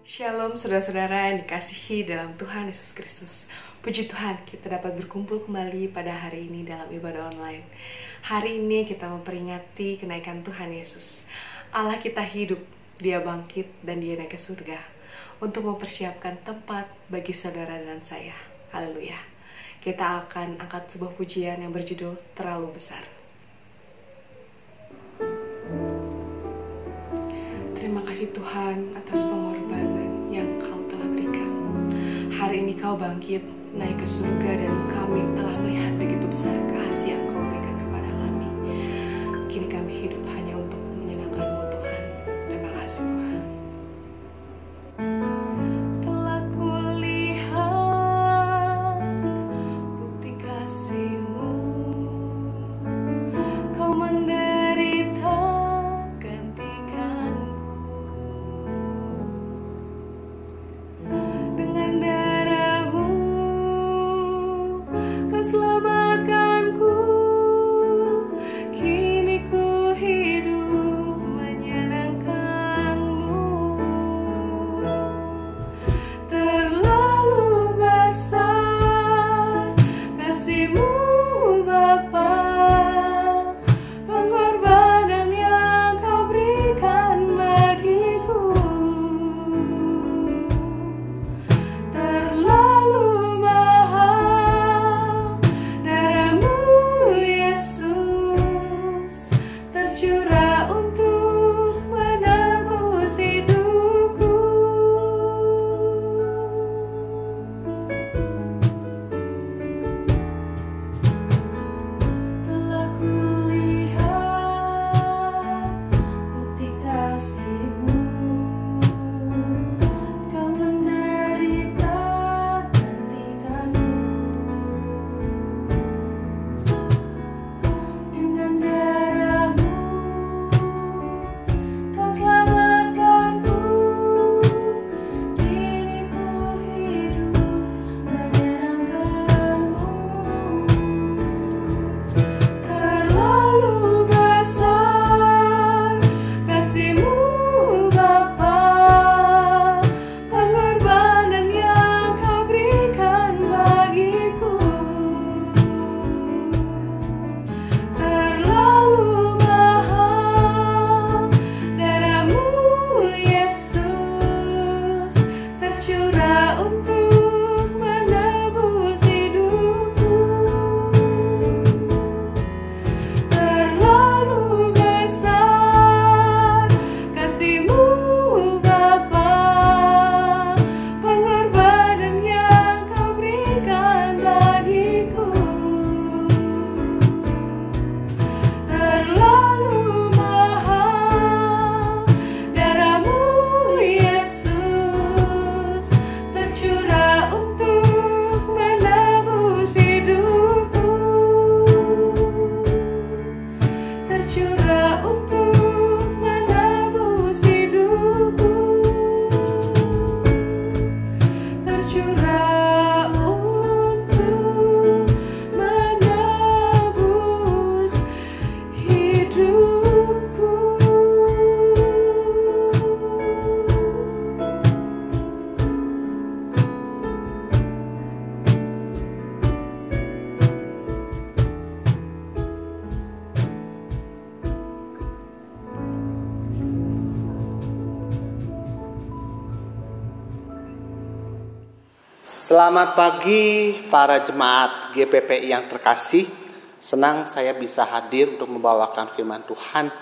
Shalom saudara-saudara yang dikasihi dalam Tuhan Yesus Kristus. Puji Tuhan, kita dapat berkumpul kembali pada hari ini dalam ibadah online. Hari ini kita memperingati kenaikan Tuhan Yesus. Allah kita hidup, Dia bangkit dan Dia naik ke surga untuk mempersiapkan tempat bagi saudara dan saya. Haleluya. Kita akan angkat sebuah pujian yang berjudul Terlalu Besar. Terima kasih Tuhan atas pengorbanan yang Kau telah berikan. Hari ini Kau bangkit, naik ke surga, dan kami telah melihat begitu besar kasih yang Kau berikan kepada kami. Kini kami hidup hanya untuk menyenangkan-Mu Tuhan. Terima kasih Tuhan. Telah kulihat bukti kasih-Mu, Kau menderita gantikanku. Dengan darah-Mu Kau selamatkanku. Kini ku hidup menyenangkan-Mu. Terlalu besar kasih-Mu Bapa, pengorbanan yang Kau berikan bagiku. Terlalu mahal darah-Mu Yesus, tercurah untuk menebus hidupku. Telah kulihat bukti kasih-Mu, Kau menderita gantikanku. Dengan darah-Mu Kau selamatkanku. Kini ku hidup menyenangkan-Mu. Terlalu besar kasih-Mu Bapa, pengorbanan yang Kau berikan bagiku. Terlalu mahal darah-Mu Yesus, tercurah untuk menebus hidupku. Terlalu besar kasih-Mu Bapa, pengorbanan yang Kau berikan bagiku. Terlalu mahal darah-Mu Yesus, tercurah untuk menebus hidupku. Tercurah untuk menebus hidupku. Tercurah untuk menebus hidupku. Selamat pagi para jemaat GPPI yang terkasih. Senang saya bisa hadir untuk membawakan firman Tuhan.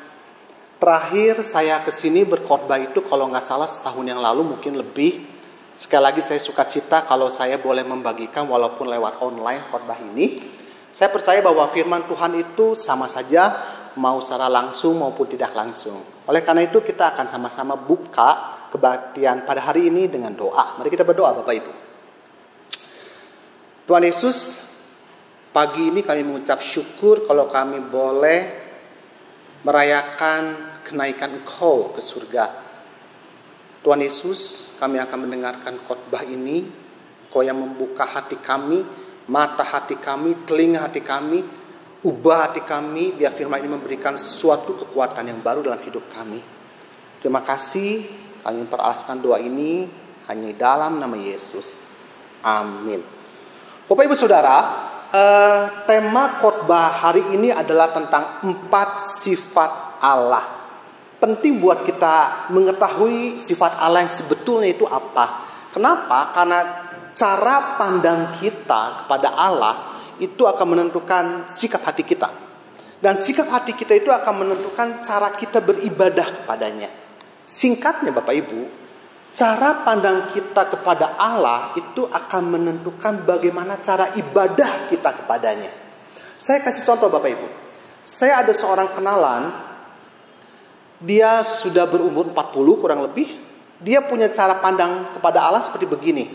Terakhir saya kesini berkhotbah itu kalau nggak salah setahun yang lalu, mungkin lebih. Sekali lagi saya sukacita kalau saya boleh membagikan walaupun lewat online khotbah ini. Saya percaya bahwa firman Tuhan itu sama saja mau secara langsung maupun tidak langsung. Oleh karena itu kita akan sama-sama buka kebaktian pada hari ini dengan doa. Mari kita berdoa Bapak Ibu. Tuhan Yesus, pagi ini kami mengucap syukur kalau kami boleh merayakan kenaikan Engkau ke surga. Tuhan Yesus, kami akan mendengarkan khotbah ini. Engkau yang membuka hati kami, mata hati kami, telinga hati kami, ubah hati kami, biar firman ini memberikan sesuatu kekuatan yang baru dalam hidup kami. Terima kasih kami memperalaskan doa ini hanya dalam nama Yesus. Amin. Bapak Ibu Saudara, tema khotbah hari ini adalah tentang 4 sifat Allah. Penting buat kita mengetahui sifat Allah yang sebetulnya itu apa. Kenapa? Karena cara pandang kita kepada Allah itu akan menentukan sikap hati kita. Dan sikap hati kita itu akan menentukan cara kita beribadah kepadanya. Singkatnya Bapak Ibu, cara pandang kita kepada Allah itu akan menentukan bagaimana cara ibadah kita kepadanya. Saya kasih contoh Bapak Ibu. Saya ada seorang kenalan, dia sudah berumur 40 kurang lebih. Dia punya cara pandang kepada Allah seperti begini.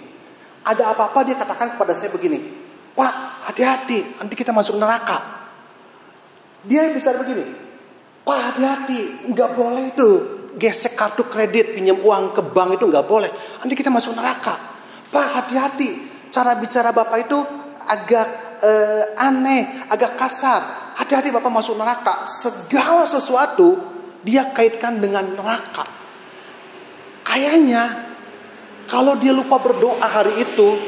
Ada apa-apa dia katakan kepada saya begini, "Pak, hati-hati, nanti kita masuk neraka." Dia bisa begini, "Pak, hati-hati, nggak boleh itu gesek kartu kredit, pinjam uang ke bank itu nggak boleh. Nanti kita masuk neraka. Pak, hati-hati, cara bicara Bapak itu agak aneh, agak kasar. Hati-hati Bapak masuk neraka." Segala sesuatu dia kaitkan dengan neraka. Kayaknya kalau dia lupa berdoa hari itu,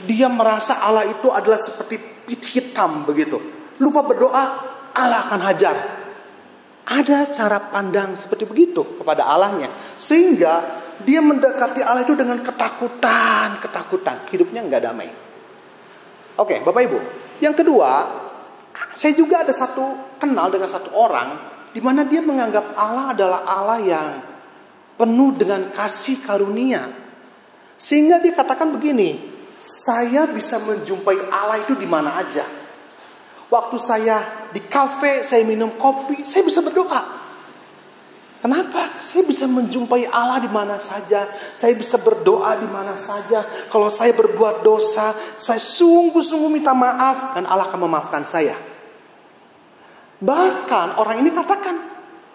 dia merasa Allah itu adalah seperti pit hitam begitu. Lupa berdoa, Allah akan hajar. Ada cara pandang seperti begitu kepada Allahnya. Sehingga dia mendekati Allah itu dengan ketakutan. Hidupnya nggak damai. Oke, Bapak Ibu. Yang kedua, saya juga ada kenal dengan satu orang, di mana dia menganggap Allah adalah Allah yang penuh dengan kasih karunia. Sehingga dia katakan begini, "Saya bisa menjumpai Allah itu di mana aja. Waktu saya di kafe, saya minum kopi, saya bisa berdoa. Kenapa? Saya bisa menjumpai Allah di mana saja. Saya bisa berdoa di mana saja. Kalau saya berbuat dosa, saya sungguh-sungguh minta maaf dan Allah akan memaafkan saya." Bahkan orang ini katakan,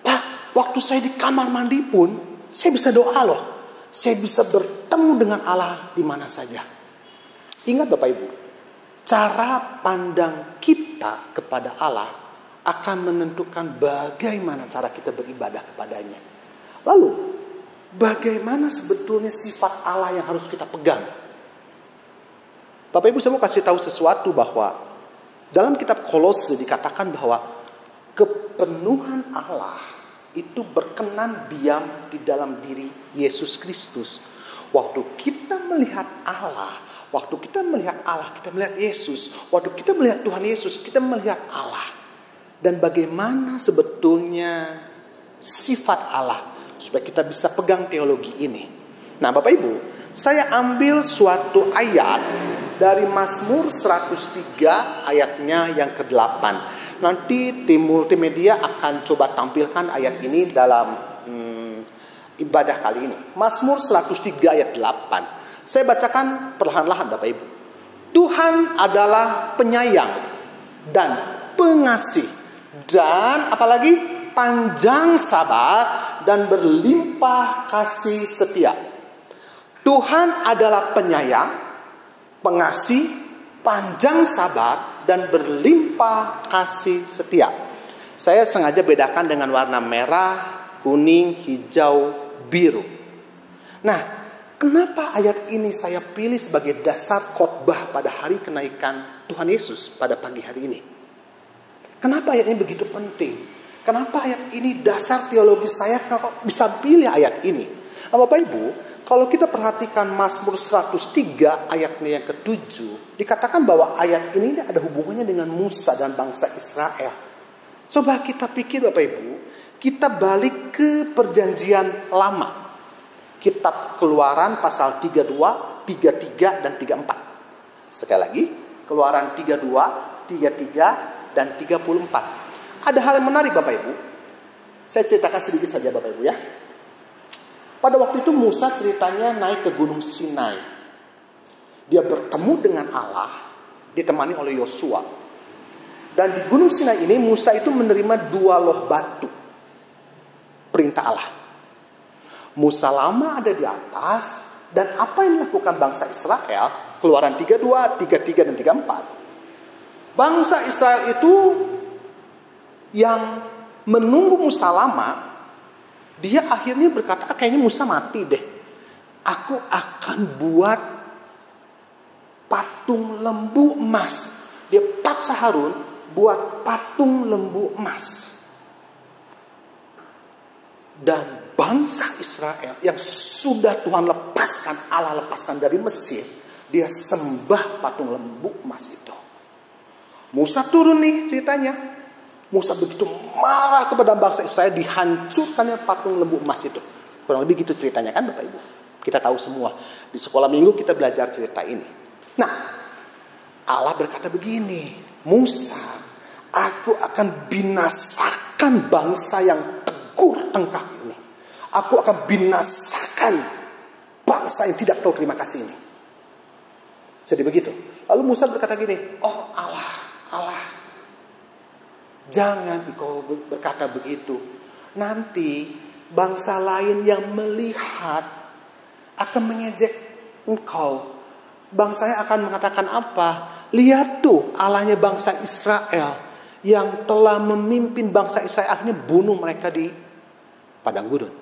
"Pak, waktu saya di kamar mandi pun, saya bisa doa loh. Saya bisa bertemu dengan Allah di mana saja." Ingat Bapak Ibu, cara pandang kita kepada Allah akan menentukan bagaimana cara kita beribadah kepadanya. Lalu, bagaimana sebetulnya sifat Allah yang harus kita pegang? Bapak Ibu, saya mau kasih tahu sesuatu bahwa dalam kitab Kolose dikatakan bahwa kepenuhan Allah itu berkenan diam di dalam diri Yesus Kristus. Waktu kita melihat Allah, kita melihat Yesus. Waktu kita melihat Tuhan Yesus, kita melihat Allah. Dan bagaimana sebetulnya sifat Allah, supaya kita bisa pegang teologi ini. Nah Bapak Ibu, saya ambil suatu ayat dari Mazmur 103 ayatnya yang ke-8. Nanti tim multimedia akan coba tampilkan ayat ini dalam ibadah kali ini. Mazmur 103 ayat 8. Saya bacakan perlahan-lahan Bapak Ibu. "Tuhan adalah penyayang dan pengasih dan apalagi panjang sabar dan berlimpah kasih setia." Tuhan adalah penyayang, pengasih, panjang sabar dan berlimpah kasih setia. Saya sengaja bedakan dengan warna merah, kuning, hijau, biru. Nah, kenapa ayat ini saya pilih sebagai dasar khotbah pada hari kenaikan Tuhan Yesus pada pagi hari ini? Kenapa ayat ini begitu penting? Kenapa ayat ini dasar teologi saya bisa pilih ayat ini? Nah, Bapak Ibu, kalau kita perhatikan Mazmur 103 ayatnya yang ke-7, dikatakan bahwa ayat ini ada hubungannya dengan Musa dan bangsa Israel. Coba kita pikir Bapak Ibu, kita balik ke perjanjian lama. Kitab Keluaran pasal 32, 33, dan 34. Sekali lagi, Keluaran 32, 33, dan 34. Ada hal yang menarik Bapak Ibu. Saya ceritakan sedikit saja Bapak Ibu ya. Pada waktu itu Musa ceritanya naik ke Gunung Sinai. Dia bertemu dengan Allah, ditemani oleh Yosua. Dan di Gunung Sinai ini Musa itu menerima 2 loh batu. Perintah Allah. Musa lama ada di atas, dan apa yang dilakukan bangsa Israel, Keluaran 32, 33, dan 34. Bangsa Israel itu yang menunggu Musa lama, Dia akhirnya berkata, kayaknya Musa mati deh. Aku akan buat patung lembu emas. Dia paksa Harun buat patung lembu emas. Dan bangsa Israel yang sudah Tuhan lepaskan, Allah lepaskan dari Mesir, dia sembah patung lembu emas itu. Musa turun nih ceritanya. Musa begitu marah kepada bangsa Israel, dihancurkannya patung lembu emas itu. Kurang lebih gitu ceritanya kan Bapak Ibu. Kita tahu semua. Di sekolah minggu kita belajar cerita ini. Nah, Allah berkata begini, Musa, aku akan binasakan bangsa yang tegur tengkar ini. Aku akan binasakan bangsa yang tidak tahu terima kasih ini. Jadi begitu. Lalu Musa berkata gini, oh Allah, jangan engkau berkata begitu. Nanti bangsa lain yang melihat akan mengejek engkau. Bangsanya akan mengatakan apa? Lihat tuh Allahnya bangsa Israel yang telah memimpin bangsa Israel, akhirnya bunuh mereka di padang gurun.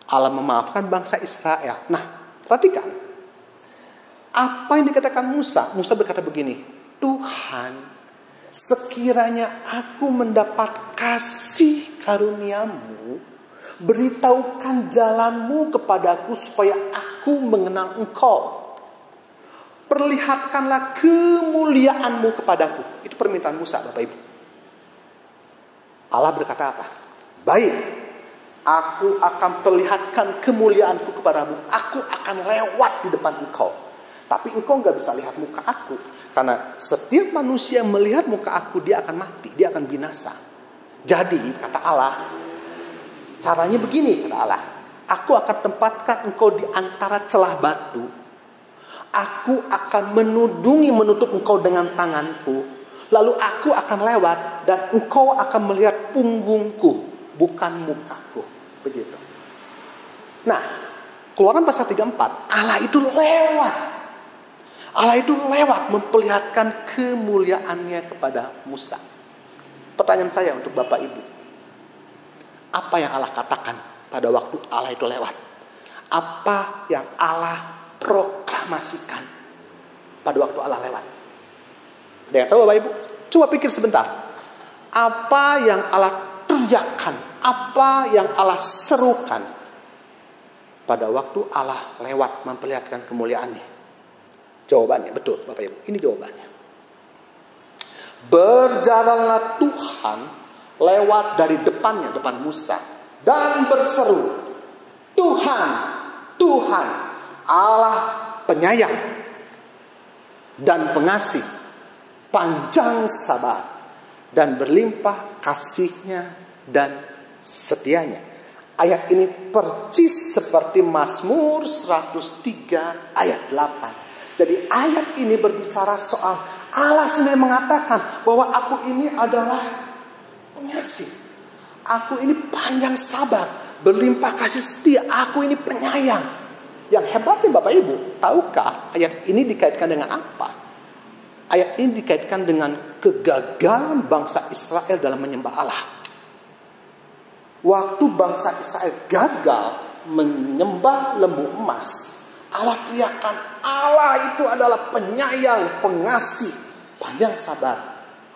Allah memaafkan bangsa Israel. Nah, perhatikan apa yang dikatakan Musa. Musa berkata begini, Tuhan, sekiranya aku mendapat kasih karuniamu, beritahukan jalanmu kepadaku supaya aku mengenal engkau. Perlihatkanlah kemuliaanmu kepadaku. Itu permintaan Musa, Bapak Ibu. Allah berkata apa? Baik, aku akan perlihatkan kemuliaanku kepadamu. Aku akan lewat di depan engkau. Tapi engkau gak bisa lihat muka aku. Karena setiap manusia yang melihat muka aku, dia akan mati, dia akan binasa. Jadi, kata Allah, caranya begini, kata Allah. Aku akan tempatkan engkau di antara celah batu. Aku akan menutup engkau dengan tanganku. Lalu aku akan lewat dan engkau akan melihat punggungku, bukan mukaku. Begitu. Nah, Keluaran pasal 34, Allah itu lewat. Allah itu lewat memperlihatkan kemuliaannya kepada Musa. Pertanyaan saya untuk Bapak Ibu, apa yang Allah katakan pada waktu Allah itu lewat? Apa yang Allah proklamasikan pada waktu Allah lewat? Ada yang tahu Bapak Ibu? Coba pikir sebentar. Apa yang Allah teriakkan? Apa yang Allah serukan pada waktu Allah lewat memperlihatkan kemuliaannya? Jawabannya betul Bapak Ibu. Ini jawabannya. Berjalanlah Tuhan lewat dari depannya, depan Musa, dan berseru, Tuhan, Tuhan, Allah penyayang dan pengasih, panjang sabar, dan berlimpah kasihnya dan setianya. Ayat ini percis seperti Mazmur 103 ayat 8. Jadi ayat ini berbicara soal Allah sendiri mengatakan bahwa aku ini adalah pengasih. Aku ini panjang sabar, berlimpah kasih setia. Aku ini penyayang. Yang hebatnya Bapak Ibu, tahukah ayat ini dikaitkan dengan apa? Ayat ini dikaitkan dengan kegagalan bangsa Israel dalam menyembah Allah. Waktu bangsa Israel gagal menyembah lembu emas, Allah teriakkan, Allah itu adalah penyayang, pengasih, panjang sabar,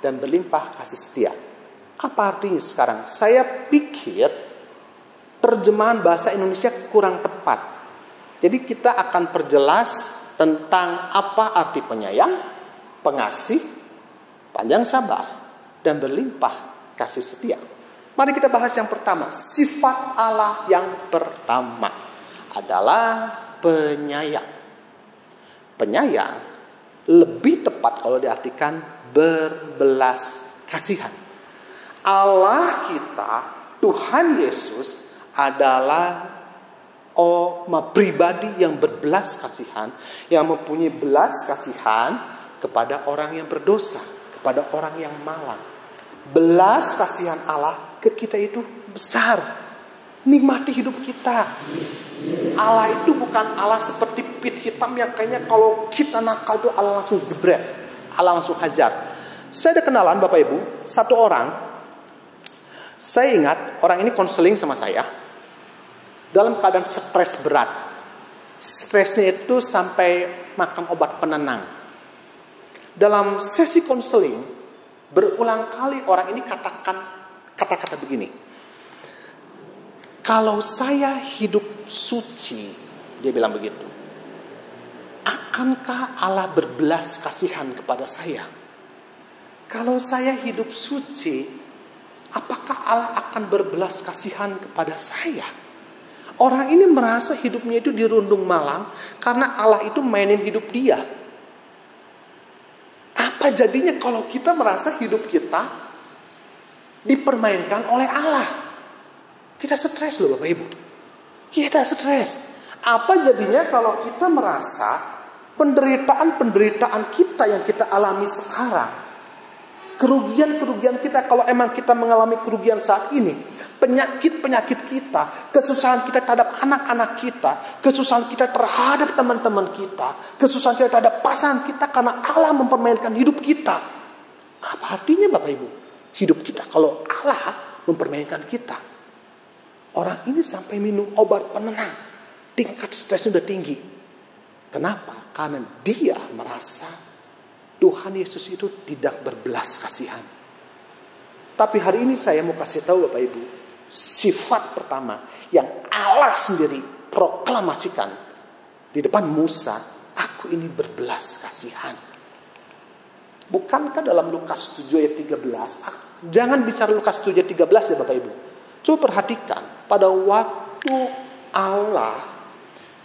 dan berlimpah kasih setia. Apa artinya sekarang? Saya pikir terjemahan bahasa Indonesia kurang tepat. Jadi kita akan perjelas tentang apa arti penyayang, pengasih, panjang sabar, dan berlimpah kasih setia. Mari kita bahas yang pertama. Sifat Allah yang pertama adalah penyayang. Penyayang lebih tepat kalau diartikan berbelas kasihan. Allah kita, Tuhan Yesus adalah pribadi yang berbelas kasihan, yang mempunyai belas kasihan kepada orang yang berdosa, kepada orang yang malang. Belas kasihan Allah ke kita itu besar. Nikmati hidup kita. Allah itu bukan Allah seperti pit hitam yang kayaknya kalau kita nakal itu Allah langsung jebret, Allah langsung hajar. Saya ada kenalan Bapak Ibu, satu orang. Saya ingat orang ini konseling sama saya. dalam keadaan stres berat. Stresnya itu sampai makan obat penenang. Dalam sesi konseling, berulang kali orang ini katakan kata-kata begini. Kalau saya hidup suci, dia bilang begitu, akankah Allah berbelas kasihan kepada saya? Kalau saya hidup suci, apakah Allah akan berbelas kasihan kepada saya? Orang ini merasa hidupnya itu dirundung malam karena Allah itu mainin hidup dia. Apa jadinya kalau kita merasa hidup kita dipermainkan oleh Allah? Kita stres loh Bapak Ibu. Kita stres. Apa jadinya kalau kita merasa penderitaan kita yang kita alami sekarang, kerugian kita, kalau emang kita mengalami kerugian saat ini, penyakit kita, kesusahan kita terhadap anak-anak kita, kesusahan kita terhadap teman-teman kita, kesusahan kita terhadap pasangan kita karena Allah mempermainkan hidup kita. Apa artinya Bapak Ibu? Hidup kita kalau Allah mempermainkan kita. Orang ini sampai minum obat penenang, tingkat stresnya udah tinggi. Kenapa? Karena dia merasa Tuhan Yesus itu tidak berbelas kasihan. Tapi hari ini saya mau kasih tahu Bapak Ibu, sifat pertama yang Allah sendiri proklamasikan di depan Musa, aku ini berbelas kasihan. Bukankah dalam Lukas 7 ayat 13, jangan bicara Lukas 7 ayat 13 ya Bapak Ibu. Coba perhatikan, pada waktu Allah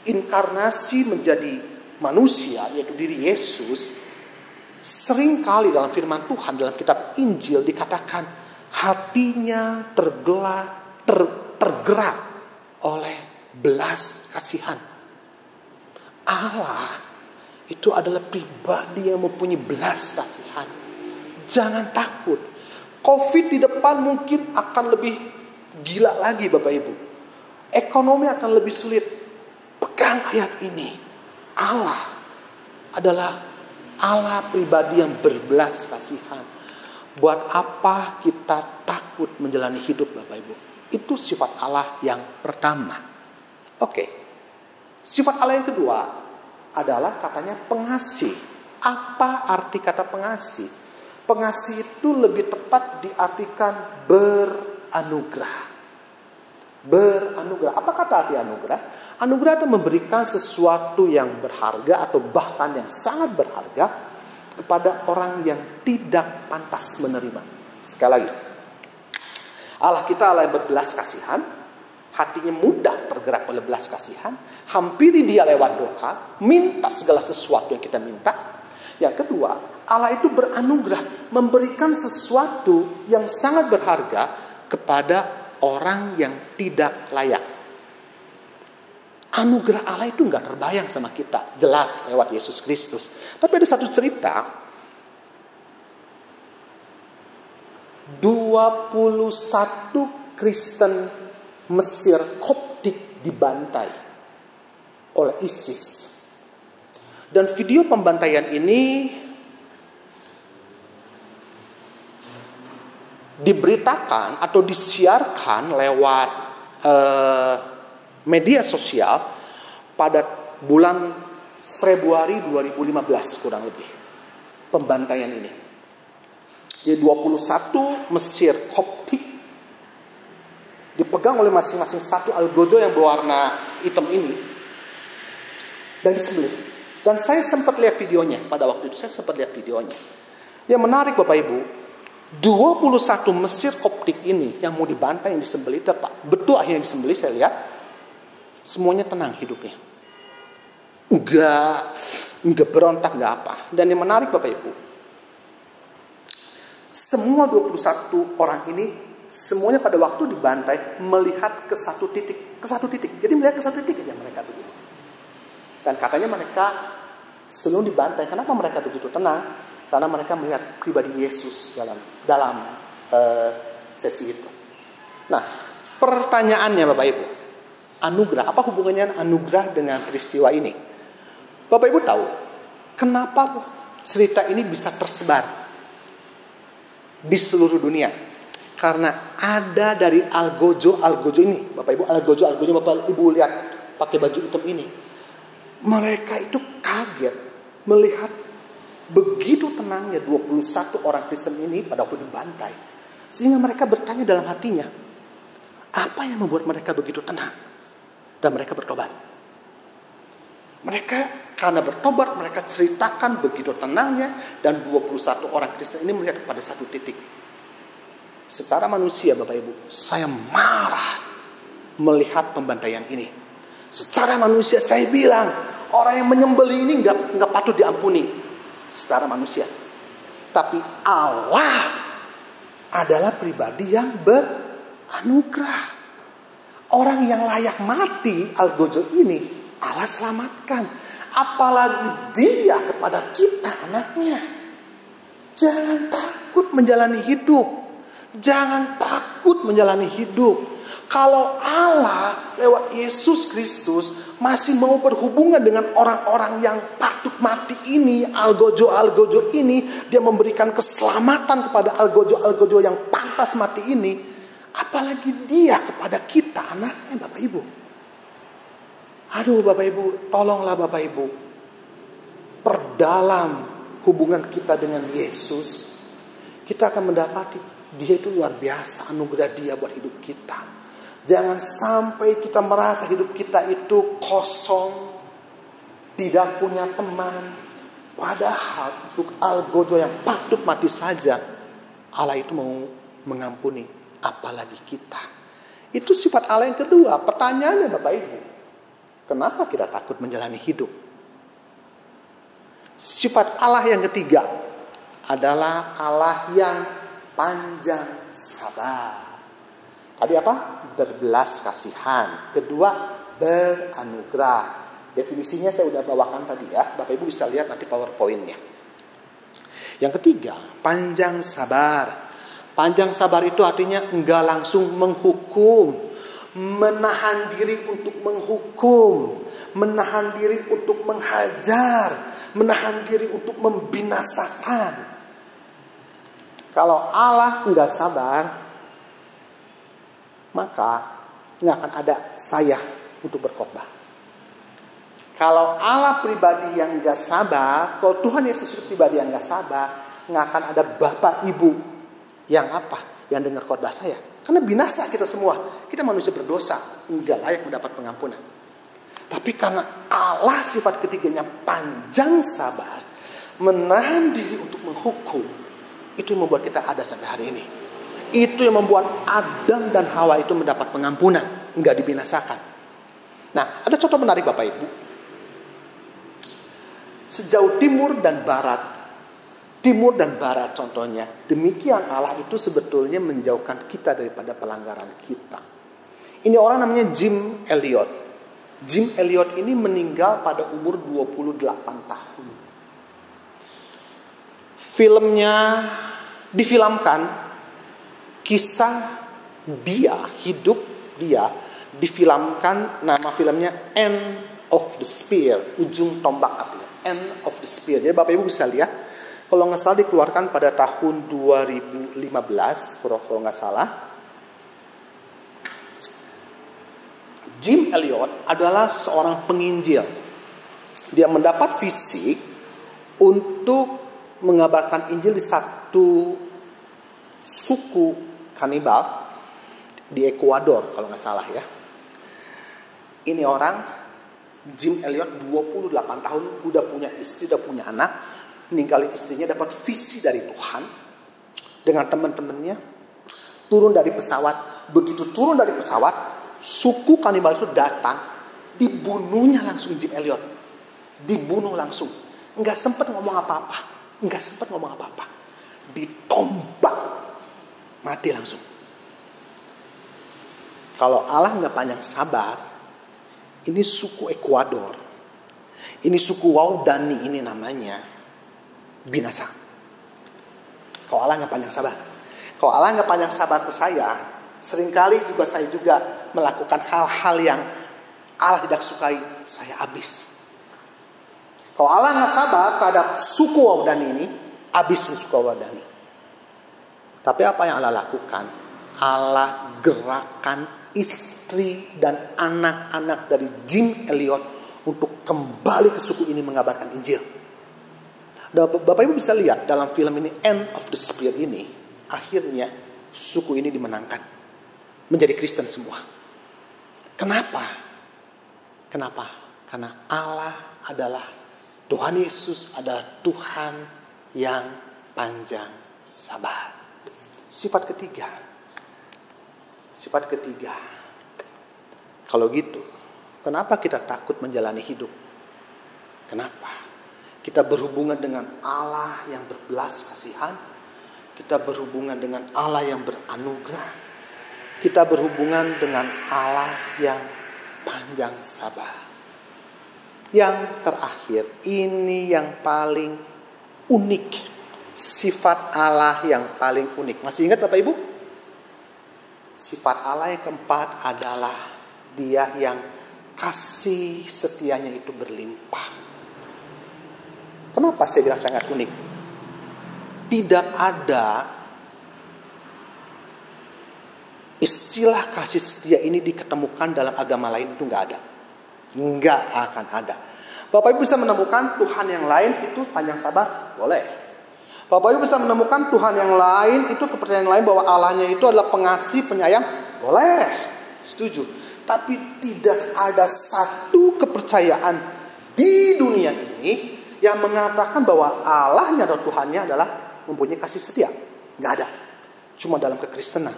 inkarnasi menjadi manusia, yaitu diri Yesus, seringkali dalam firman Tuhan, dalam kitab Injil dikatakan hatinya tergerak oleh belas kasihan. Allah itu adalah pribadi yang mempunyai belas kasihan. Jangan takut. Covid di depan mungkin akan lebih gila lagi Bapak Ibu. Ekonomi akan lebih sulit. Pegang ayat ini. Allah adalah Allah pribadi yang berbelas kasihan. Buat apa kita takut menjalani hidup Bapak Ibu? Itu sifat Allah yang pertama. Oke. Sifat Allah yang kedua adalah katanya pengasih. Apa arti kata pengasih? Pengasih itu lebih tepat diartikan beranugerah. Beranugerah. Apa kata arti anugerah? Anugerah itu memberikan sesuatu yang berharga atau bahkan yang sangat berharga kepada orang yang tidak pantas menerima. Sekali lagi, Allah kita Allah yang berbelas kasihan, hatinya mudah tergerak oleh belas kasihan, hampiri dia lewat doa, minta segala sesuatu yang kita minta. Yang kedua, Allah itu beranugerah, memberikan sesuatu yang sangat berharga kepada orang yang tidak layak. Anugerah Allah itu nggak terbayang sama kita, jelas lewat Yesus Kristus. Tapi ada satu cerita, 21 Kristen Mesir Koptik dibantai oleh ISIS. Dan video pembantaian ini diberitakan atau disiarkan lewat media sosial pada bulan Februari 2015 kurang lebih. Pembantaian ini. Jadi 21 Mesir Koptik dipegang oleh masing-masing satu algojo yang berwarna hitam ini dan disembelih. Dan saya sempat lihat videonya pada waktu itu, Yang menarik Bapak Ibu, 21 Mesir Koptik ini yang mau dibantai, yang disembelih, betul akhirnya disembelih, saya lihat semuanya tenang hidupnya. Enggak berontak, enggak apa. Dan yang menarik Bapak Ibu, semua 21 orang ini semuanya pada waktu dibantai melihat ke satu titik. Jadi melihat ke satu titik aja mereka begitu. Dan katanya mereka sebelum dibantai, kenapa mereka begitu tenang? Karena mereka melihat pribadi Yesus dalam sesi itu. Nah, pertanyaannya Bapak Ibu, anugerah, apa hubungannya anugerah dengan peristiwa ini? Bapak Ibu tahu kenapa cerita ini bisa tersebar di seluruh dunia? Karena ada dari algojo ini. Bapak Ibu, algojo Bapak Ibu lihat pakai baju hitam ini. Mereka itu kaget melihat begitu tenangnya 21 orang Kristen ini pada waktu dibantai. Sehingga mereka bertanya dalam hatinya, apa yang membuat mereka begitu tenang? Dan mereka bertobat. Mereka karena bertobat, mereka ceritakan begitu tenangnya. Dan 21 orang Kristen ini melihat pada satu titik. Secara manusia Bapak Ibu, saya marah melihat pembantaian ini. Secara manusia saya bilang, orang yang menyembelih ini nggak patut diampuni. Secara manusia. Tapi Allah adalah pribadi yang beranugerah. Orang yang layak mati, algojo ini, Allah selamatkan. Apalagi dia kepada kita anaknya. Jangan takut menjalani hidup. Jangan takut menjalani hidup. Kalau Allah lewat Yesus Kristus masih mau berhubungan dengan orang-orang yang patut mati ini, algojo ini, dia memberikan keselamatan kepada algojo yang pantas mati ini, apalagi dia kepada kita anaknya Bapak Ibu. Aduh Bapak Ibu, tolonglah Bapak Ibu, perdalam hubungan kita dengan Yesus. Kita akan mendapati dia itu luar biasa, anugerah dia buat hidup kita. Jangan sampai kita merasa hidup kita itu kosong, tidak punya teman. Padahal untuk algojo yang patut mati saja, Allah itu mau mengampuni, apalagi kita. Itu sifat Allah yang kedua. Pertanyaannya Bapak Ibu, kenapa kita takut menjalani hidup? Sifat Allah yang ketiga adalah Allah yang panjang sabar. Tadi apa? Berbelas kasihan. Kedua, beranugerah. Definisinya saya udah bawakan tadi ya. Bapak Ibu bisa lihat nanti PowerPoint-nya. Yang ketiga, panjang sabar. Panjang sabar itu artinya enggak langsung menghukum. Menahan diri untuk menghukum. Menahan diri untuk menghajar. Menahan diri untuk membinasakan. Kalau Allah enggak sabar, maka enggak akan ada saya untuk berkhotbah. Kalau Allah pribadi yang enggak sabar, kalau Tuhan Yesus pribadi yang enggak sabar, enggak akan ada Bapak Ibu yang apa? Yang dengar khotbah saya. Karena binasa kita semua. Kita manusia berdosa, enggak layak mendapat pengampunan. Tapi karena Allah sifat ketiganya panjang sabar, menahan diri untuk menghukum, itu yang membuat kita ada sampai hari ini. Itu yang membuat Adam dan Hawa itu mendapat pengampunan, enggak dibinasakan. Nah, ada contoh menarik Bapak Ibu. Sejauh timur dan barat contohnya, demikian Allah itu sebetulnya menjauhkan kita daripada pelanggaran kita. Ini orang namanya Jim Elliot. Jim Elliot ini meninggal pada umur 28 tahun. Filmnya difilmkan, kisah hidup dia difilmkan, nama filmnya End of the Spear, ujung tombak api. End of the Spear. Jadi Bapak Ibu bisa lihat, kalau nggak salah dikeluarkan pada tahun 2015, kalau nggak salah. Jim Elliot adalah seorang penginjil. Dia mendapat visi untuk mengabarkan Injil di satu suku kanibal di Ekuador kalau nggak salah ya. Ini orang Jim Elliot 28 tahun, udah punya istri, udah punya anak, ninggalin istrinya, dapat visi dari Tuhan dengan teman-temannya, turun dari pesawat. Begitu turun dari pesawat, suku kanibal itu datang, dibunuhnya langsung Jim Elliot, dibunuh langsung, nggak sempat ngomong apa-apa. Ditombak, mati langsung. Kalau Allah nggak panjang sabar, ini suku Ekuador, ini suku Waodani ini namanya binasa. Kalau Allah nggak panjang sabar, kalau Allah nggak panjang sabar ke saya, seringkali juga saya melakukan hal-hal yang Allah tidak sukai, saya habis. Kalau Allah nggak sabar terhadap suku Waodani ini, habis suku Waodani. Tapi apa yang Allah lakukan? Allah gerakan istri dan anak-anak dari Jim Elliot untuk kembali ke suku ini mengabarkan Injil. Bapak Ibu bisa lihat dalam film ini, End of the Spear ini, akhirnya suku ini dimenangkan. Menjadi Kristen semua. Kenapa? Karena Allah adalah, Tuhan Yesus adalah Tuhan yang panjang sabar. Sifat ketiga. Kalau gitu, kenapa kita takut menjalani hidup? Kenapa? Kita berhubungan dengan Allah yang berbelas kasihan. Kita berhubungan dengan Allah yang beranugerah. Kita berhubungan dengan Allah yang panjang sabar. Yang terakhir, ini yang paling unik. Sifat Allah yang paling unik. Masih ingat Bapak Ibu? Sifat Allah yang keempat adalah Dia yang kasih setianya itu berlimpah. Kenapa saya bilang sangat unik? Tidak ada istilah kasih setia ini diketemukan dalam agama lain, itu nggak ada. Nggak akan ada. Bapak Ibu bisa menemukan Tuhan yang lain itu panjang sabar? Boleh. Bapak Ibu bisa menemukan Tuhan yang lain itu kepercayaan lain bahwa Allahnya itu adalah pengasih, penyayang? Boleh. Setuju. Tapi tidak ada satu kepercayaan di dunia ini yang mengatakan bahwa Allahnya atau Tuhannya adalah mempunyai kasih setia. Nggak ada. Cuma dalam kekristenan.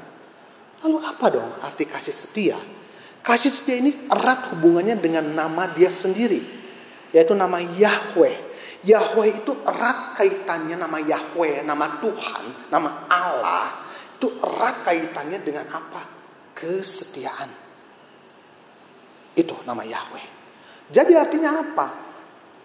Lalu apa dong arti kasih setia? Kasih setia ini erat hubungannya dengan nama Dia sendiri, yaitu nama Yahweh. Yahweh itu erat kaitannya, nama Yahweh, nama Tuhan, nama Allah. Itu erat kaitannya dengan apa? Kesetiaan. Itu nama Yahweh. Jadi artinya apa?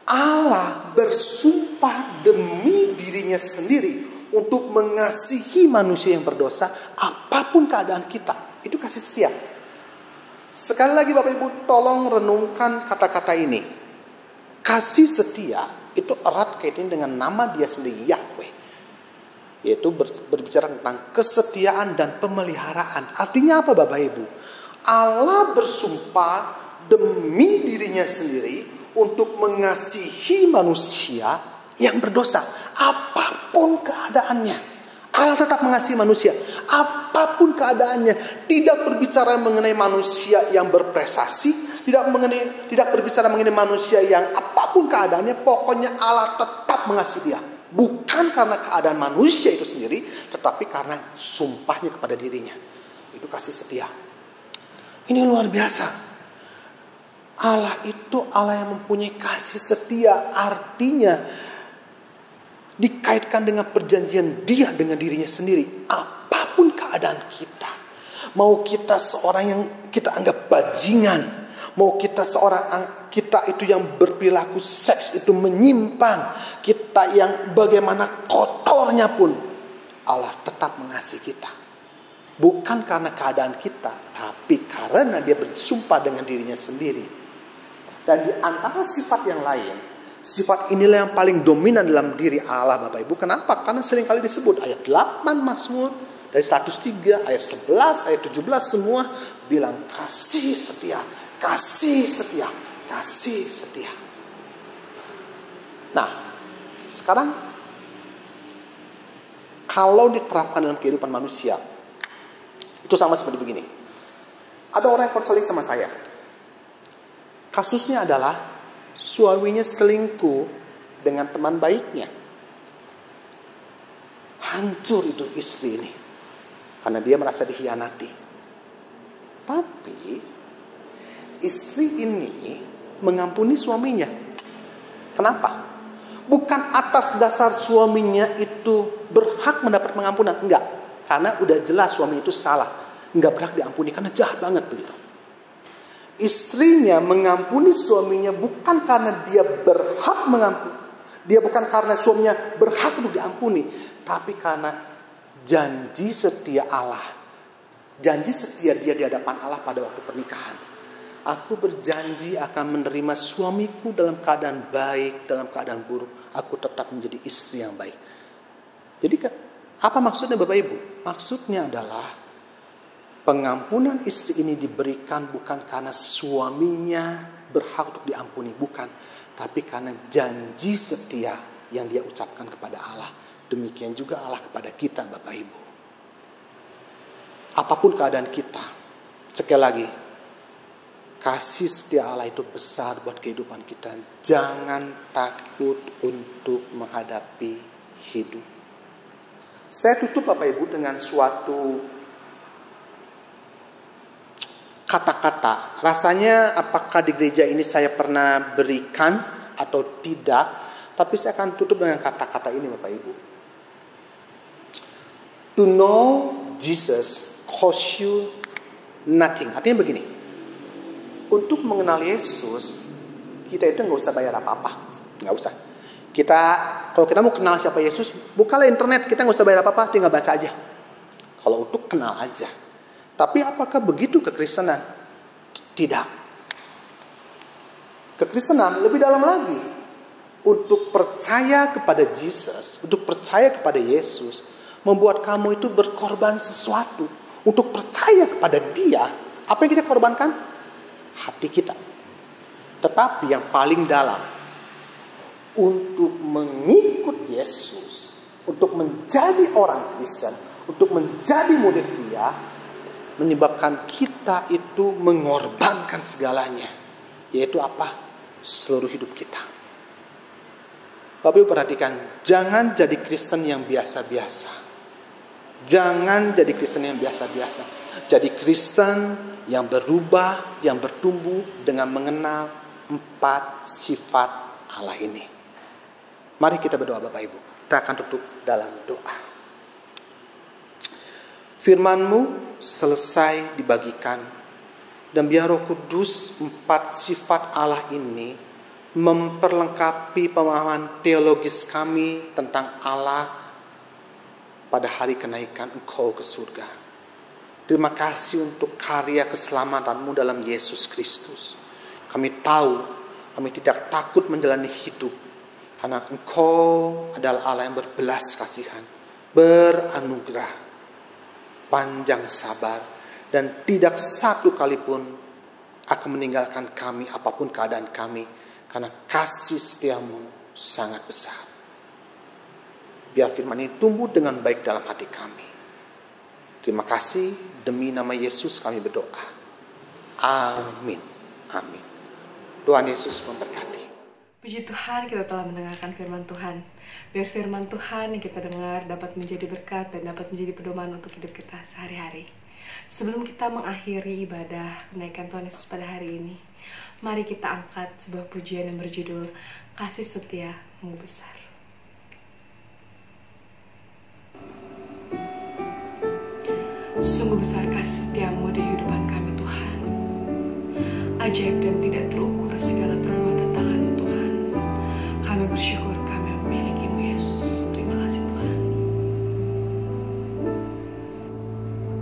Allah bersumpah demi dirinya sendiri untuk mengasihi manusia yang berdosa apapun keadaan kita. Itu kasih setia. Sekali lagi Bapak Ibu tolong renungkan kata-kata ini. Kasih setia itu erat kaitannya dengan nama Dia sendiri, Yahweh. Yaitu berbicara tentang kesetiaan dan pemeliharaan. Artinya apa Bapak Ibu? Allah bersumpah demi dirinya sendiri untuk mengasihi manusia yang berdosa. Apapun keadaannya. Allah tetap mengasihi manusia. Apapun keadaannya. Tidak berbicara mengenai manusia yang berprestasi. Tidak berbicara mengenai manusia yang apapun keadaannya. Pokoknya Allah tetap mengasihi dia. Bukan karena keadaan manusia itu sendiri. Tetapi karena sumpahnya kepada dirinya. Itu kasih setia. Ini luar biasa. Allah itu Allah yang mempunyai kasih setia. Artinya dikaitkan dengan perjanjian Dia dengan dirinya sendiri. Apapun keadaan kita. Mau kita seorang yang kita anggap bajingan. Mau kita kita itu yang berperilaku seks itu menyimpang. Kita yang bagaimana kotornya pun. Allah tetap mengasihi kita. Bukan karena keadaan kita. Tapi karena Dia bersumpah dengan dirinya sendiri. Dan di antara sifat yang lain, sifat inilah yang paling dominan dalam diri Allah Bapak Ibu. Kenapa? Karena seringkali disebut ayat 8 Mazmur, dari 103, ayat 11, ayat 17 semua bilang kasih setia, kasih setia, kasih setia. Nah, sekarang kalau diterapkan dalam kehidupan manusia, itu sama seperti begini. Ada orang yang konseling sama saya. Kasusnya adalah suaminya selingkuh dengan teman baiknya. Hancur itu istri ini. Karena dia merasa dikhianati. Tapi istri ini mengampuni suaminya. Kenapa? Bukan atas dasar suaminya itu berhak mendapat pengampunan. Enggak. Karena udah jelas suami itu salah. Enggak berhak diampuni karena jahat banget begitu. Istrinya mengampuni suaminya bukan karena dia berhak mengampuni. Dia bukan karena suaminya berhak untuk diampuni. Tapi karena janji setia Allah. Janji setia dia di hadapan Allah pada waktu pernikahan. Aku berjanji akan menerima suamiku dalam keadaan baik, dalam keadaan buruk. Aku tetap menjadi istri yang baik. Jadi apa maksudnya Bapak Ibu? Maksudnya adalah Pengampunan istri ini diberikan bukan karena suaminya berhak untuk diampuni, bukan. Tapi karena janji setia yang dia ucapkan kepada Allah. Demikian juga Allah kepada kita, Bapak Ibu. Apapun keadaan kita, sekali lagi, kasih setia Allah itu besar buat kehidupan kita. Jangan takut untuk menghadapi hidup. Saya tutup Bapak Ibu dengan suatu kata-kata. Rasanya apakah di gereja ini saya pernah berikan atau tidak. Tapi saya akan tutup dengan kata-kata ini Bapak Ibu. To know Jesus costs you nothing. Artinya begini. Untuk mengenal Yesus, kita itu nggak usah bayar apa-apa. Nggak usah. Kalau kita mau kenal siapa Yesus, bukalah internet. Kita nggak usah bayar apa-apa, tinggal baca aja. Kalau untuk kenal aja. Tapi apakah begitu kekristenan? Tidak. Kekristenan lebih dalam lagi. Untuk percaya kepada Jesus, untuk percaya kepada Yesus, membuat kamu itu berkorban sesuatu. Untuk percaya kepada Dia, apa yang kita korbankan? Hati kita. Tetapi yang paling dalam, untuk mengikut Yesus, untuk menjadi orang Kristen, untuk menjadi murid Dia, menyebabkan kita itu mengorbankan segalanya. Yaitu apa? Seluruh hidup kita. Bapak Ibu perhatikan, jangan jadi Kristen yang biasa-biasa. Jangan jadi Kristen yang biasa-biasa. Jadi Kristen yang berubah, yang bertumbuh dengan mengenal 4 sifat Allah ini. Mari kita berdoa Bapak Ibu. Kita akan tutup dalam doa. Firman-Mu selesai dibagikan. Dan biar Roh Kudus 4 sifat Allah ini memperlengkapi pemahaman teologis kami tentang Allah pada hari kenaikan Engkau ke surga. Terima kasih untuk karya keselamatan-Mu dalam Yesus Kristus. Kami tahu, kami tidak takut menjalani hidup. Karena Engkau adalah Allah yang berbelas kasihan, beranugerah, panjang sabar, dan tidak satu kali pun akan meninggalkan kami apapun keadaan kami. Karena kasih setia-Mu sangat besar. Biar firman ini tumbuh dengan baik dalam hati kami. Terima kasih, demi nama Yesus kami berdoa. Amin. Amin. Tuhan Yesus memberkati. Puji Tuhan, kita telah mendengarkan firman Tuhan. Biar firman Tuhan yang kita dengar dapat menjadi berkat dan dapat menjadi pedoman untuk hidup kita sehari-hari. Sebelum kita mengakhiri ibadah kenaikan Tuhan Yesus pada hari ini, mari kita angkat sebuah pujian yang berjudul Kasih Setia-Mu Besar. Sungguh besar kasih setia-Mu di kehidupan kami Tuhan. Ajaib dan tidak terukur segala perbuatan tangan-Mu Tuhan. Kami bersyukur kami memiliki-Mu Yesus. Terima kasih Tuhan.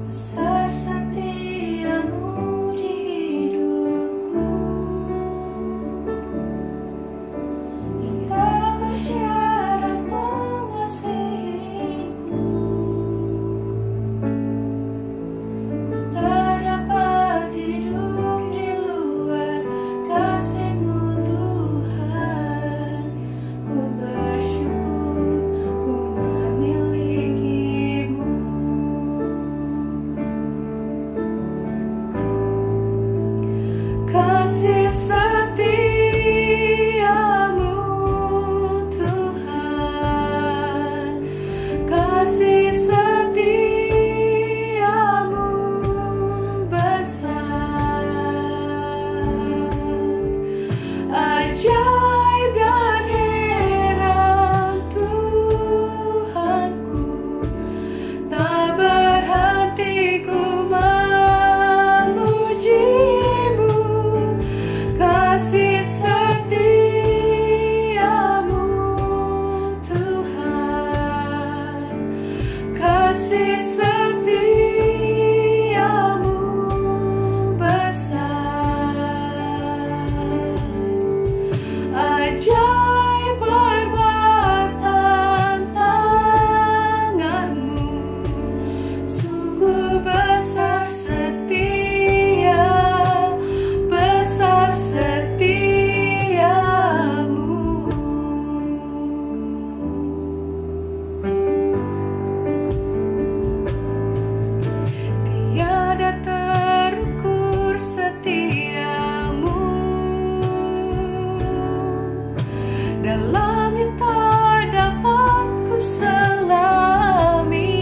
Besar setia-Mu di hidupku, yang tak bersyarat mengasihi-Mu. Tak dapat hidup di luar kasih-Mu dalam yang tak dapat ku selami.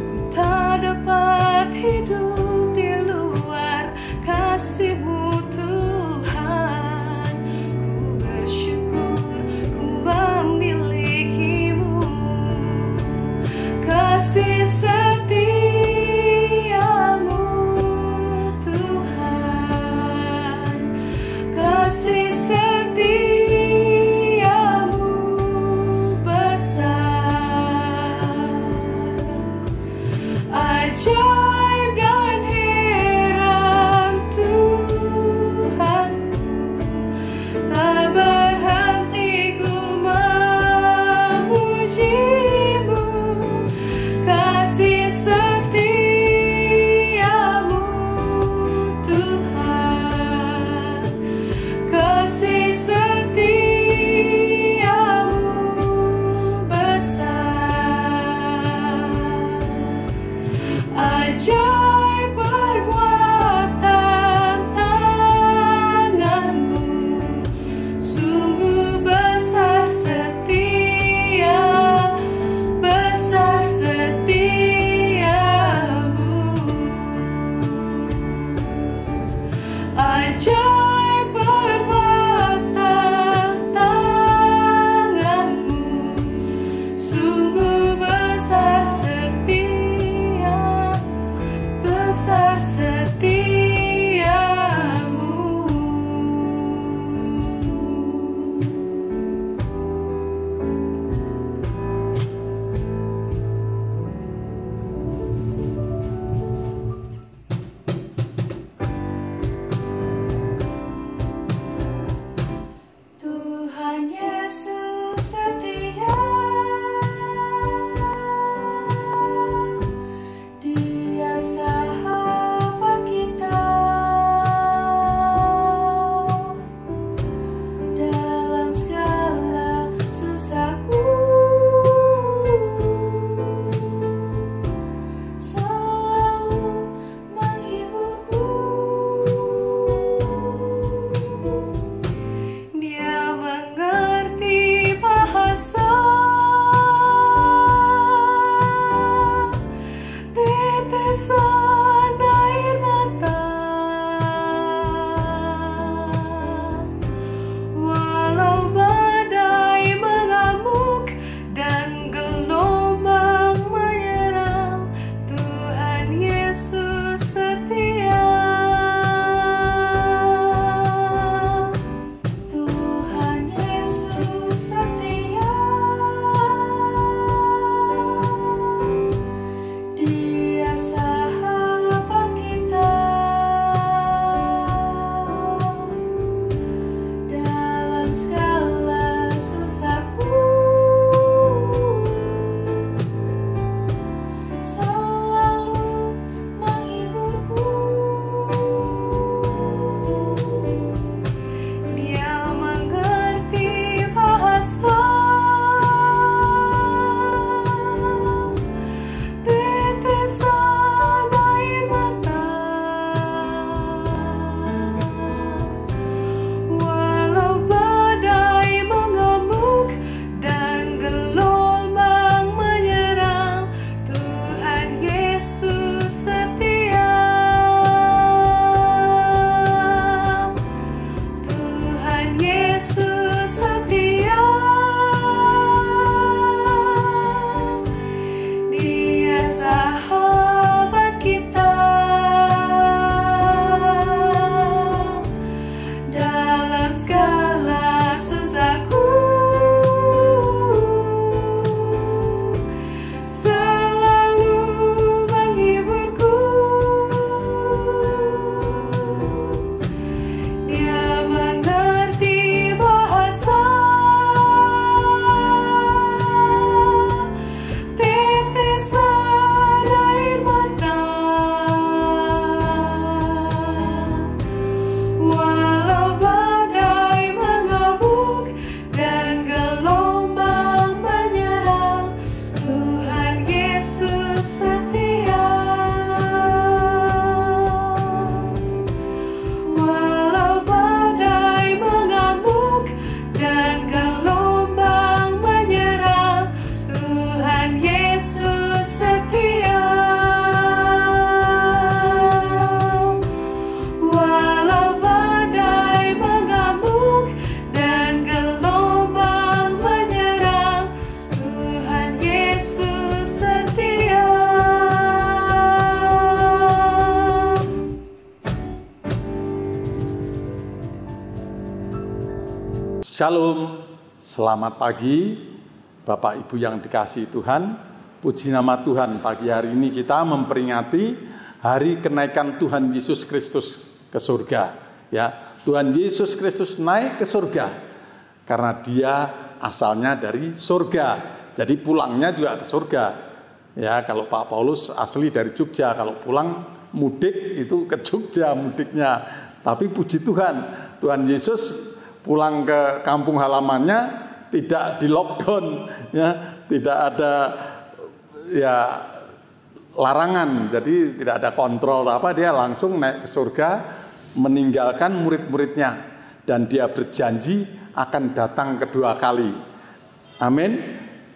Ku tak dapat hidup di luar kasih-Mu Tuhan. Ku bersyukur ku memiliki-Mu. Kasih setia-Mu Tuhan, kasih setia-Mu Shalom, selamat pagi Bapak Ibu yang dikasihi Tuhan. Puji nama Tuhan, pagi hari ini kita memperingati hari kenaikan Tuhan Yesus Kristus ke surga. Ya, Tuhan Yesus Kristus naik ke surga karena dia asalnya dari surga. Jadi pulangnya juga ke surga. Ya, kalau Pak Paulus asli dari Jogja, kalau pulang mudik itu ke Jogja mudiknya. Tapi puji Tuhan, Tuhan Yesus pulang ke kampung halamannya tidak di lockdown, ya, tidak ada ya larangan, jadi tidak ada kontrol apa, dia langsung naik ke surga meninggalkan murid-muridnya dan dia berjanji akan datang kedua kali. Amin.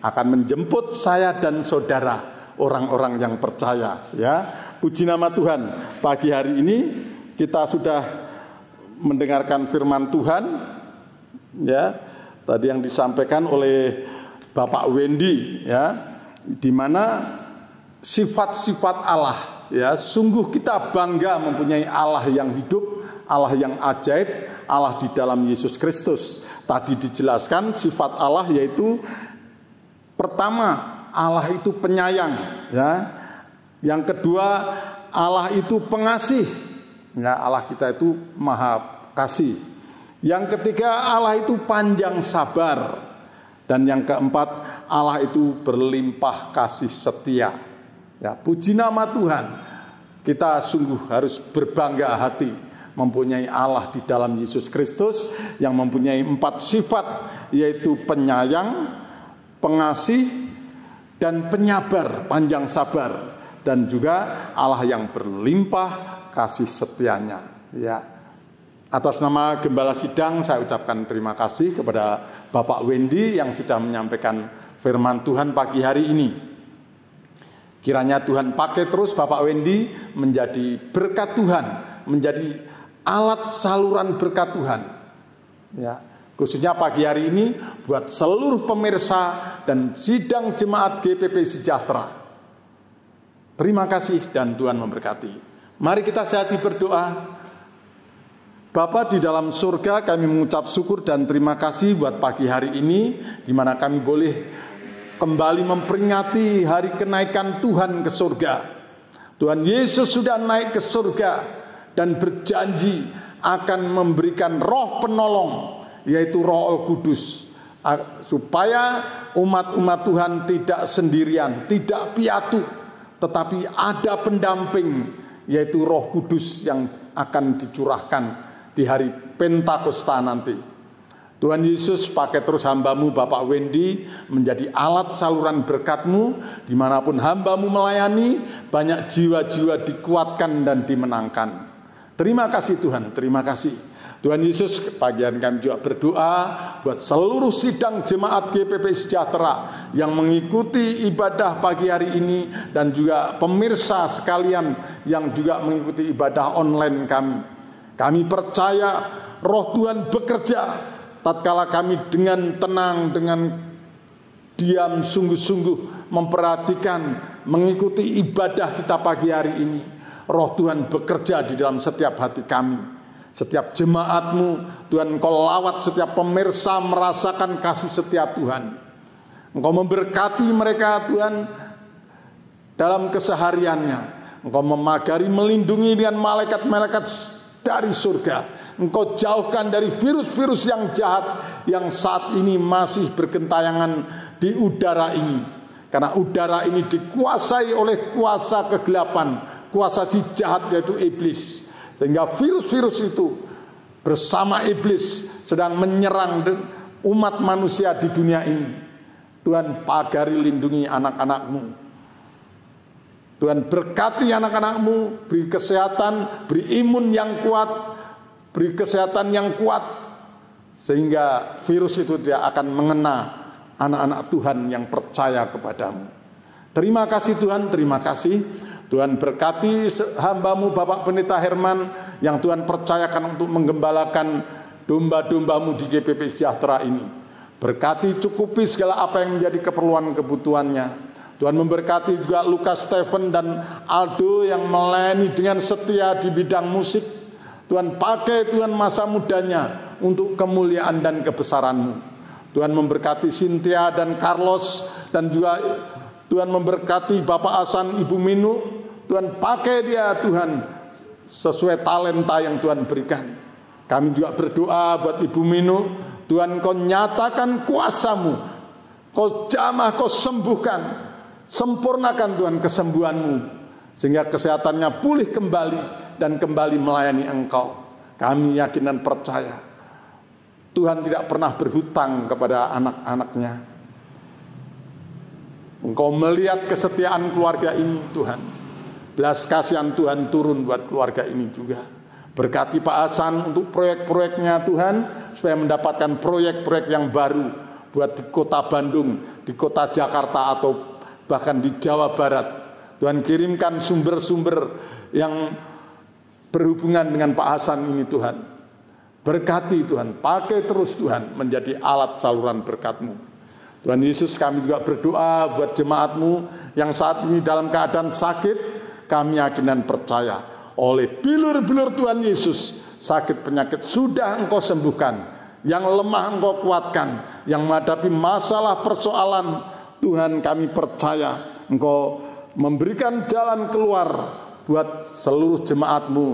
Akan menjemput saya dan saudara, orang-orang yang percaya, ya. Puji nama Tuhan. Pagi hari ini kita sudah mendengarkan firman Tuhan, ya, tadi yang disampaikan oleh Bapak Wendy, ya, di mana sifat-sifat Allah, ya, sungguh kita bangga mempunyai Allah yang hidup, Allah yang ajaib, Allah di dalam Yesus Kristus. Tadi dijelaskan sifat Allah yaitu pertama, Allah itu penyayang, ya. Yang kedua, Allah itu pengasih. Ya, Allah kita itu maha kasih. Yang ketiga, Allah itu panjang sabar. Dan yang keempat, Allah itu berlimpah kasih setia. Ya, puji nama Tuhan. Kita sungguh harus berbangga hati mempunyai Allah di dalam Yesus Kristus yang mempunyai 4 sifat, yaitu penyayang, pengasih, dan penyabar, panjang sabar, dan juga Allah yang berlimpah kasih setianya, ya. Atas nama Gembala Sidang saya ucapkan terima kasih kepada Bapak Wendy yang sudah menyampaikan firman Tuhan pagi hari ini. Kiranya Tuhan pakai terus Bapak Wendy menjadi berkat Tuhan, menjadi alat saluran berkat Tuhan, ya. Khususnya pagi hari ini buat seluruh pemirsa dan sidang jemaat GPP Sejahtera. Terima kasih dan Tuhan memberkati. Mari kita sehati berdoa. Bapa di dalam surga, kami mengucap syukur dan terima kasih buat pagi hari ini, di mana kami boleh kembali memperingati hari kenaikan Tuhan ke surga. Tuhan Yesus sudah naik ke surga dan berjanji akan memberikan roh penolong, yaitu Roh Kudus, supaya umat-umat Tuhan tidak sendirian, tidak piatu, tetapi ada pendamping, yaitu Roh Kudus yang akan dicurahkan di hari Pentakosta nanti. Tuhan Yesus, pakai terus hamba-Mu Bapak Wendy menjadi alat saluran berkat-Mu, dimanapun hamba-Mu melayani, banyak jiwa-jiwa dikuatkan dan dimenangkan. Terima kasih Tuhan, terima kasih. Tuhan Yesus, pagi hari kami juga berdoa buat seluruh sidang jemaat GPP Sejahtera yang mengikuti ibadah pagi hari ini, dan juga pemirsa sekalian yang juga mengikuti ibadah online kami. Kami percaya Roh Tuhan bekerja tatkala kami dengan tenang, dengan diam, sungguh-sungguh memperhatikan, mengikuti ibadah kita pagi hari ini. Roh Tuhan bekerja di dalam setiap hati kami. Setiap jemaat-Mu, Tuhan, Engkau lawat setiap pemirsa merasakan kasih setia Tuhan. Engkau memberkati mereka, Tuhan, dalam kesehariannya. Engkau memagari, melindungi dengan malaikat-malaikat dari surga. Engkau jauhkan dari virus-virus yang jahat yang saat ini masih bergentayangan di udara ini. Karena udara ini dikuasai oleh kuasa kegelapan, kuasa si jahat yaitu iblis. Sehingga virus-virus itu bersama iblis sedang menyerang umat manusia di dunia ini. Tuhan, pagari, lindungi anak-anak-Mu. Tuhan, berkati anak-anak-Mu, beri kesehatan, beri imun yang kuat, beri kesehatan yang kuat, sehingga virus itu tidak akan mengena anak-anak Tuhan yang percaya kepadamu. Terima kasih Tuhan, terima kasih. Tuhan berkati hamba-Mu Bapak Pendeta Herman yang Tuhan percayakan untuk menggembalakan domba-domba-Mu di GPP Sejahtera ini. Berkati, cukupi segala apa yang menjadi keperluan kebutuhannya. Tuhan memberkati juga Lukas, Stephen dan Aldo yang melayani dengan setia di bidang musik. Tuhan pakai Tuhan masa mudanya untuk kemuliaan dan kebesaran-Mu. Tuhan memberkati Cynthia dan Carlos, dan juga Tuhan memberkati Bapak Hasan, Ibu Minu. Tuhan pakai dia Tuhan sesuai talenta yang Tuhan berikan. Kami juga berdoa buat Ibu Minu, Tuhan Kau nyatakan kuasa-Mu, Kau jamah, Kau sembuhkan, sempurnakan Tuhan kesembuhan-Mu, sehingga kesehatannya pulih kembali dan kembali melayani Engkau. Kami yakin dan percaya Tuhan tidak pernah berhutang kepada anak-anaknya. Engkau melihat kesetiaan keluarga ini Tuhan. Belas kasihan Tuhan turun buat keluarga ini juga. Berkati Pak Hasan untuk proyek-proyeknya Tuhan, supaya mendapatkan proyek-proyek yang baru buat di kota Bandung, di kota Jakarta, atau bahkan di Jawa Barat. Tuhan kirimkan sumber-sumber yang berhubungan dengan Pak Hasan ini Tuhan. Berkati Tuhan, pakai terus Tuhan menjadi alat saluran berkat-Mu. Tuhan Yesus, kami juga berdoa buat jemaat-Mu yang saat ini dalam keadaan sakit. Kami yakin dan percaya oleh bilur-bilur Tuhan Yesus, sakit penyakit sudah Engkau sembuhkan, yang lemah Engkau kuatkan, yang menghadapi masalah persoalan Tuhan, kami percaya Engkau memberikan jalan keluar buat seluruh jemaat-Mu,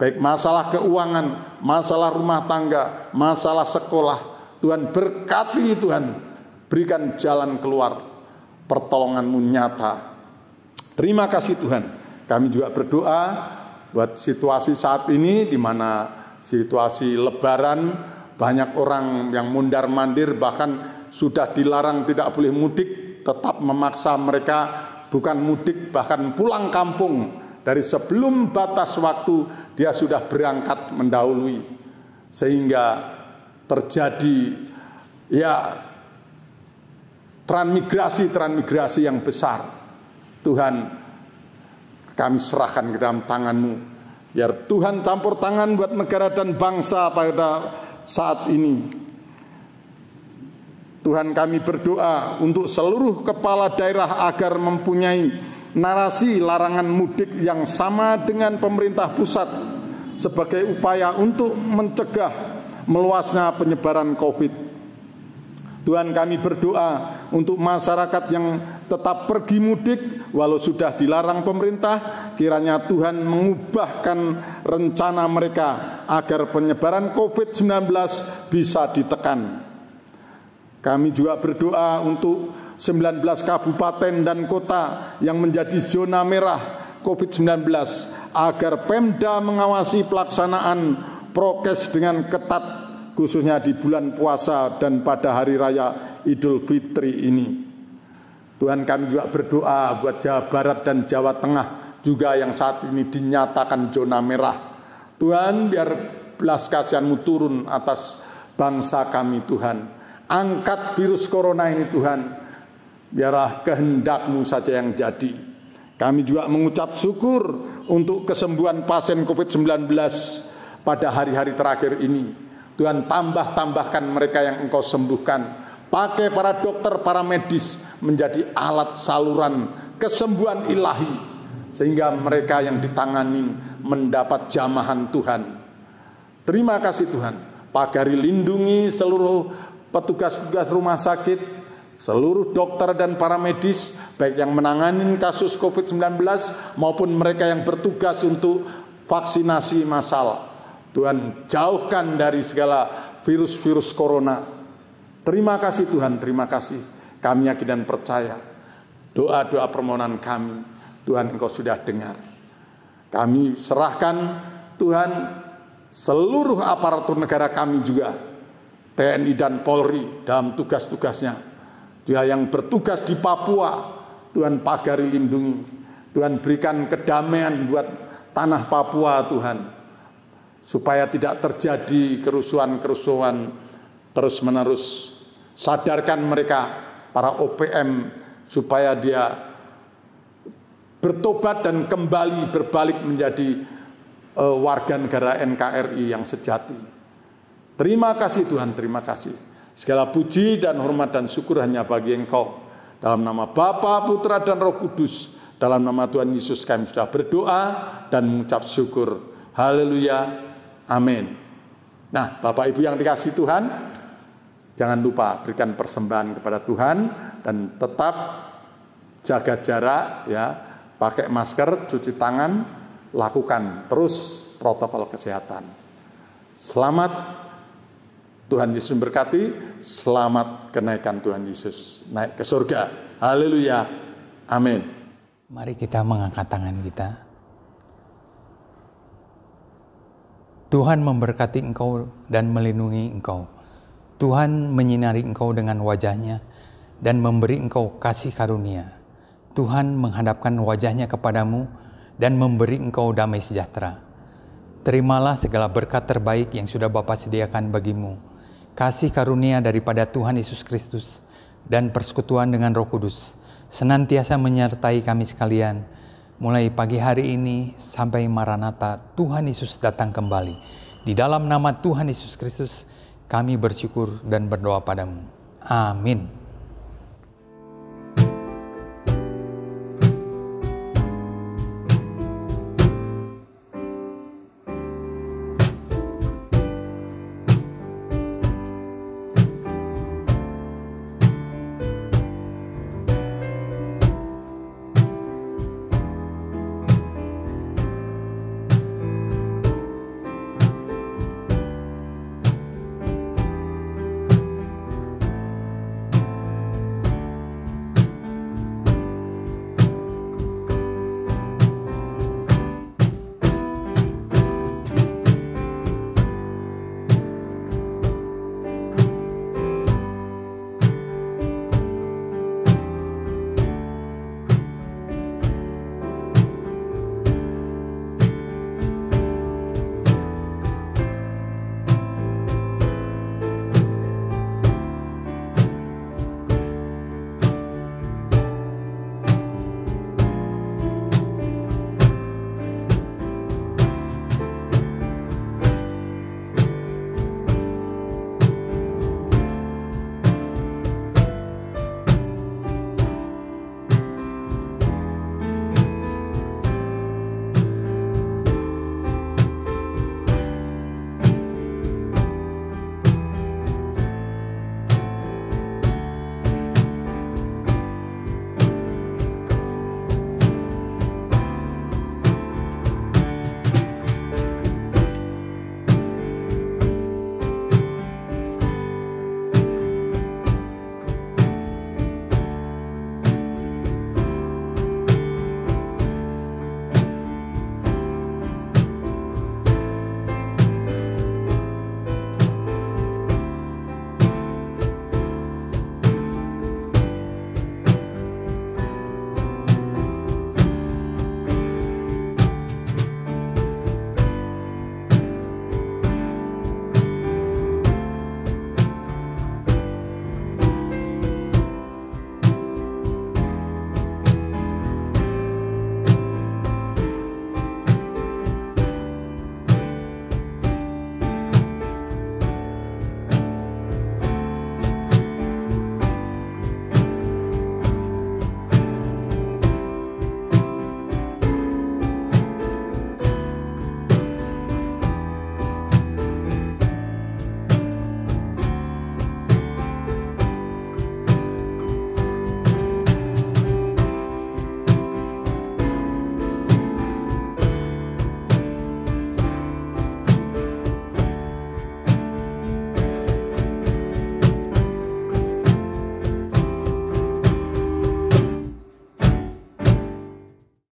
baik masalah keuangan, masalah rumah tangga, masalah sekolah. Tuhan berkati Tuhan, berikan jalan keluar, pertolongan-Mu nyata. Terima kasih Tuhan. Kami juga berdoa buat situasi saat ini, di mana situasi lebaran, banyak orang yang mundar-mandir, bahkan sudah dilarang tidak boleh mudik, tetap memaksa mereka bukan mudik, bahkan pulang kampung. Dari sebelum batas waktu dia sudah berangkat mendahului, sehingga terjadi transmigrasi yang besar. Tuhan, kami serahkan ke dalam tangan-Mu, biar Tuhan campur tangan buat negara dan bangsa pada saat ini. Tuhan, kami berdoa untuk seluruh kepala daerah agar mempunyai narasi larangan mudik yang sama dengan pemerintah pusat, sebagai upaya untuk mencegah meluasnya penyebaran COVID. Tuhan, kami berdoa untuk masyarakat yang tetap pergi mudik walau sudah dilarang pemerintah, kiranya Tuhan mengubahkan rencana mereka agar penyebaran COVID-19 bisa ditekan. Kami juga berdoa untuk 19 kabupaten dan kota yang menjadi zona merah COVID-19, agar Pemda mengawasi pelaksanaan prokes dengan ketat, khususnya di bulan puasa dan pada hari raya Idul Fitri ini. Tuhan, kami juga berdoa buat Jawa Barat dan Jawa Tengah juga yang saat ini dinyatakan zona merah. Tuhan, biar belas kasihan-Mu turun atas bangsa kami Tuhan. Angkat virus corona ini Tuhan, biarlah kehendak-Mu saja yang jadi. Kami juga mengucap syukur untuk kesembuhan pasien COVID-19 pada hari-hari terakhir ini. Tuhan, tambahkan mereka yang Engkau sembuhkan. Pakai para dokter, para medis menjadi alat saluran kesembuhan ilahi, sehingga mereka yang ditangani mendapat jamahan Tuhan. Terima kasih Tuhan. Pagari lindungi seluruh petugas-petugas rumah sakit, seluruh dokter dan para medis, baik yang menangani kasus COVID-19 maupun mereka yang bertugas untuk vaksinasi massal. Tuhan, jauhkan dari segala virus-virus corona. Terima kasih Tuhan, terima kasih. Kami yakin dan percaya doa-doa permohonan kami, Tuhan, Engkau sudah dengar. Kami serahkan Tuhan seluruh aparatur negara kami juga, TNI dan Polri dalam tugas-tugasnya. Dia yang bertugas di Papua, Tuhan pagari lindungi. Tuhan berikan kedamaian buat tanah Papua Tuhan, supaya tidak terjadi kerusuhan-kerusuhan terus-menerus. Sadarkan mereka, para OPM, supaya dia bertobat dan kembali berbalik menjadi warga negara NKRI yang sejati. Terima kasih Tuhan, terima kasih. Segala puji dan hormat dan syukur hanya bagi Engkau. Dalam nama Bapa, Putra dan Roh Kudus, dalam nama Tuhan Yesus kami sudah berdoa dan mengucap syukur. Haleluya. Amin. Nah, Bapak Ibu yang dikasihi Tuhan, jangan lupa berikan persembahan kepada Tuhan dan tetap jaga jarak ya, pakai masker, cuci tangan, lakukan terus protokol kesehatan. Selamat, Tuhan Yesus memberkati. Selamat kenaikan Tuhan Yesus naik ke surga. Haleluya. Amin. Mari kita mengangkat tangan kita. Tuhan memberkati engkau dan melindungi engkau. Tuhan menyinari engkau dengan wajah-Nya dan memberi engkau kasih karunia. Tuhan menghadapkan wajah-Nya kepadamu dan memberi engkau damai sejahtera. Terimalah segala berkat terbaik yang sudah Bapa sediakan bagimu. Kasih karunia daripada Tuhan Yesus Kristus dan persekutuan dengan Roh Kudus senantiasa menyertai kami sekalian, mulai pagi hari ini sampai Maranatha Tuhan Yesus datang kembali. Di dalam nama Tuhan Yesus Kristus kami bersyukur dan berdoa padamu. Amin.